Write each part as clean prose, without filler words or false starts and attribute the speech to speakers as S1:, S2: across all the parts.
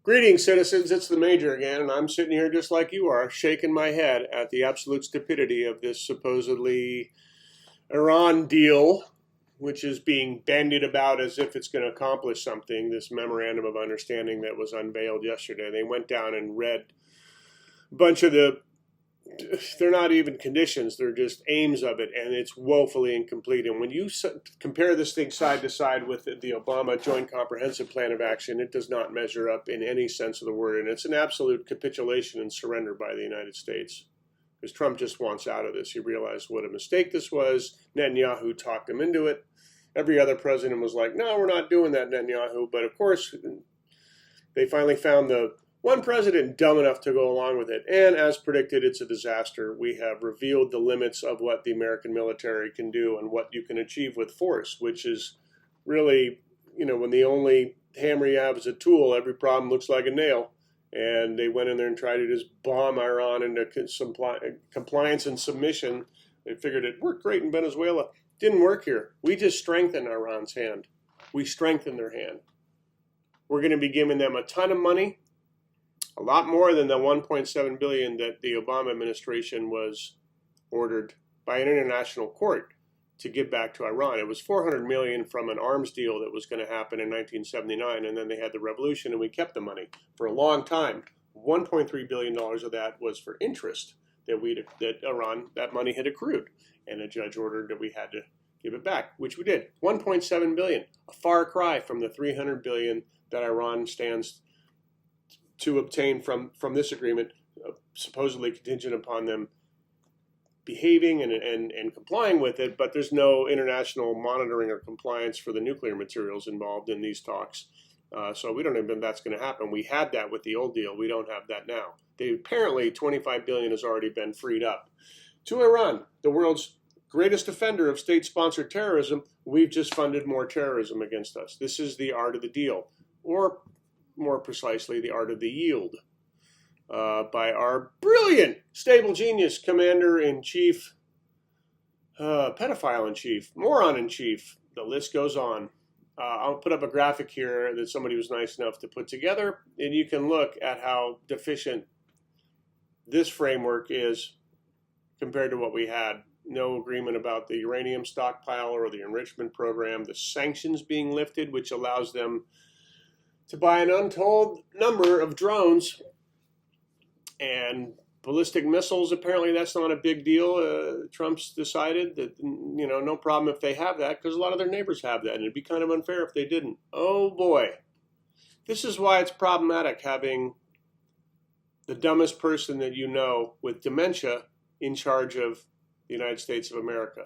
S1: Greetings, citizens. It's the Major again, and I'm sitting here just like you are, shaking my head at the absolute stupidity of this supposedly Iran deal, which is being bandied about as if it's going to accomplish something. This memorandum of understanding that was unveiled yesterday. They went down and read a bunch of they're not even conditions, they're just aims of it, and it's woefully incomplete. And when you compare this thing side to side with the Obama Joint Comprehensive Plan of Action, it does not measure up in any sense of the word, and it's an absolute capitulation and surrender by the United States. Because Trump just wants out of this. He realized what a mistake this was. Netanyahu talked him into it. Every other president was like, no, we're not doing that, Netanyahu. But of course, they finally found the one president dumb enough to go along with it. And as predicted, it's a disaster. We have revealed the limits of what the American military can do and what you can achieve with force, which is really, when the only hammer you have is a tool, every problem looks like a nail. And they went in there and tried to just bomb Iran into compliance and submission. They figured it worked great in Venezuela. Didn't work here. We just strengthened Iran's hand. We strengthened their hand. We're going to be giving them a ton of money. A lot more than the $1.7 billion that the Obama administration was ordered by an international court to give back to Iran. It was $400 million from an arms deal that was going to happen in 1979, and then they had the revolution, and we kept the money for a long time. $1.3 billion of that was for interest that money had accrued, and a judge ordered that we had to give it back, which we did. $1.7 billion, a far cry from the $300 billion that Iran stands to obtain from this agreement, supposedly contingent upon them behaving and complying with it, but there's no international monitoring or compliance for the nuclear materials involved in these talks. So we don't even know if that's going to happen. We had that with the old deal. We don't have that now. Apparently, $25 billion has already been freed up. To Iran, the world's greatest offender of state-sponsored terrorism, we've just funded more terrorism against us. This is the art of the deal, or more precisely, the art of the yield, by our brilliant, stable genius, commander-in-chief, pedophile-in-chief, moron-in-chief. The list goes on. I'll put up a graphic here that somebody was nice enough to put together, and you can look at how deficient this framework is compared to what we had. No agreement about the uranium stockpile or the enrichment program, the sanctions being lifted, which allows them to buy an untold number of drones and ballistic missiles. Apparently that's not a big deal. Trump's decided that, no problem if they have that, because a lot of their neighbors have that, and it'd be kind of unfair if they didn't. Oh boy. This is why it's problematic having the dumbest person that you know with dementia in charge of the United States of America.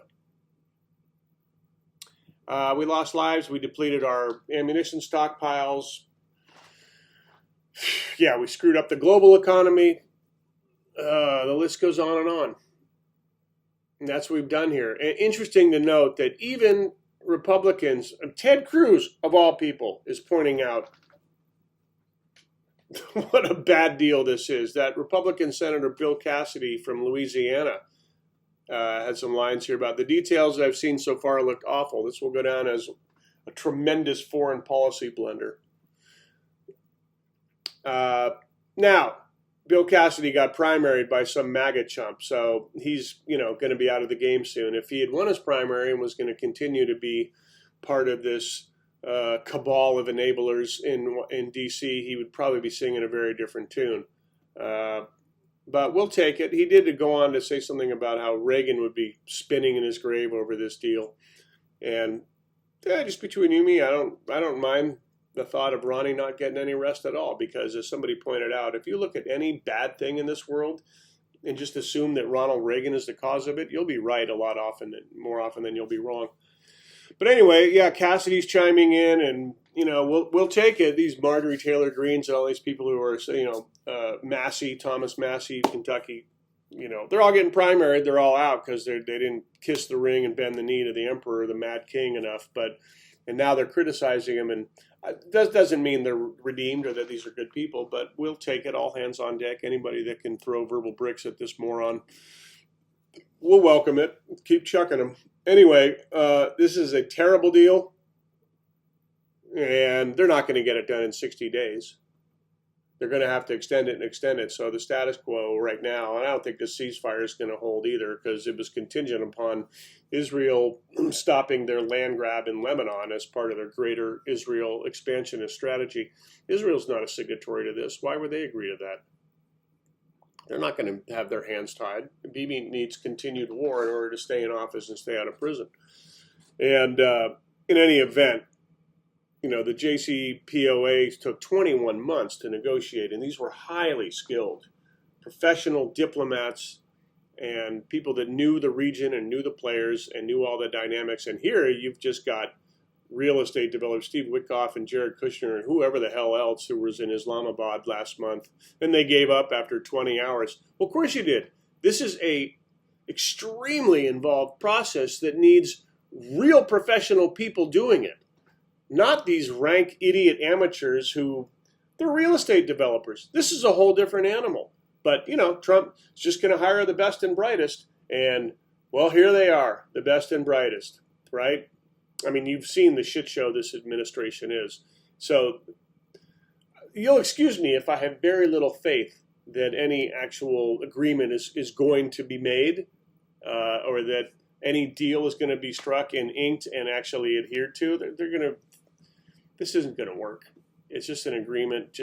S1: We lost lives. We depleted our ammunition stockpiles. Yeah, we screwed up the global economy. The list goes on and on. And that's what we've done here. And interesting to note that even Republicans, Ted Cruz, of all people, is pointing out what a bad deal this is. That Republican Senator Bill Cassidy from Louisiana had some lines here about the details that I've seen so far look awful. This will go down as a tremendous foreign policy blunder. Now, Bill Cassidy got primaried by some MAGA chump, so he's, going to be out of the game soon. If he had won his primary and was going to continue to be part of this cabal of enablers in D.C., he would probably be singing a very different tune. But we'll take it. He did go on to say something about how Reagan would be spinning in his grave over this deal. And just between you and me, I don't mind the thought of Ronnie not getting any rest at all, because as somebody pointed out, if you look at any bad thing in this world and just assume that Ronald Reagan is the cause of it, you'll be right more often than you'll be wrong. But anyway, yeah, Cassidy's chiming in, and we'll take it. These Marjorie Taylor Greens and all these people who are, Thomas Massey, Kentucky, they're all getting primaried. They're all out because they didn't kiss the ring and bend the knee to the emperor, the Mad King, enough. And now they're criticizing him, and that doesn't mean they're redeemed or that these are good people. But we'll take it. All hands on deck. Anybody that can throw verbal bricks at this moron, we'll welcome it. Keep chucking them. Anyway, this is a terrible deal, and they're not going to get it done in 60 days. they're going to have to extend it and extend it. So the status quo right now, and I don't think the ceasefire is going to hold either, because it was contingent upon Israel stopping their land grab in Lebanon as part of their greater Israel expansionist strategy. Israel's not a signatory to this. Why would they agree to that? They're not going to have their hands tied. Bibi needs continued war in order to stay in office and stay out of prison. And in any event, you know, the JCPOA took 21 months to negotiate, and these were highly skilled professional diplomats and people that knew the region and knew the players and knew all the dynamics. And here you've just got real estate developers, Steve Witkoff and Jared Kushner and whoever the hell else who was in Islamabad last month, and they gave up after 20 hours. Well, of course you did. This is a extremely involved process that needs real professional people doing it. Not these rank idiot amateurs who, they're real estate developers. This is a whole different animal. But, you know, Trump is just going to hire the best and brightest. And, well, here they are, the best and brightest, right? I mean, you've seen the shit show this administration is. So you'll excuse me if I have very little faith that any actual agreement is going to be made, or that any deal is going to be struck and inked and actually adhered to. They're going to, this isn't going to work. It's just an agreement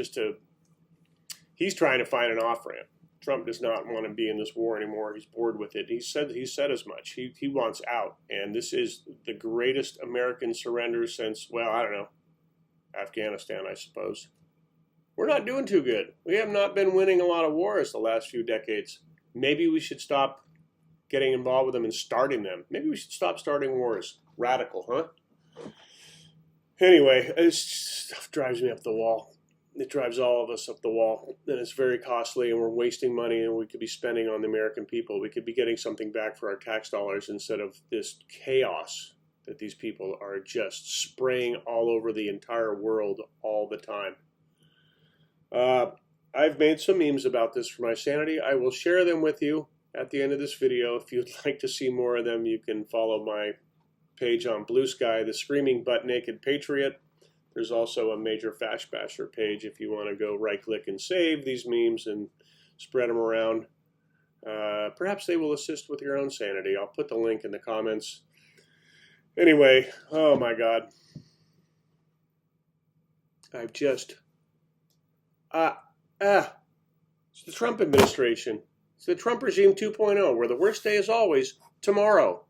S1: he's trying to find an off-ramp. Trump does not want to be in this war anymore. He's bored with it. He said as much. He wants out. And this is the greatest American surrender since, well, I don't know, Afghanistan, I suppose. We're not doing too good. We have not been winning a lot of wars the last few decades. Maybe we should stop getting involved with them and starting them. Maybe we should stop starting wars. Radical, huh? Anyway, this stuff drives me up the wall. It drives all of us up the wall, and it's very costly, and we're wasting money, and we could be spending on the American people. We could be getting something back for our tax dollars instead of this chaos that these people are just spraying all over the entire world all the time. I've made some memes about this for my sanity. I will share them with you at the end of this video. If you'd like to see more of them, you can follow my page on Blue Sky, the Screaming Butt Naked Patriot. There's also a major Fashbasher page if you want to go right-click and save these memes and spread them around. Perhaps they will assist with your own sanity. I'll put the link in the comments. Anyway, oh my God. I've just... It's the Trump administration. It's the Trump regime 2.0, where the worst day is always tomorrow.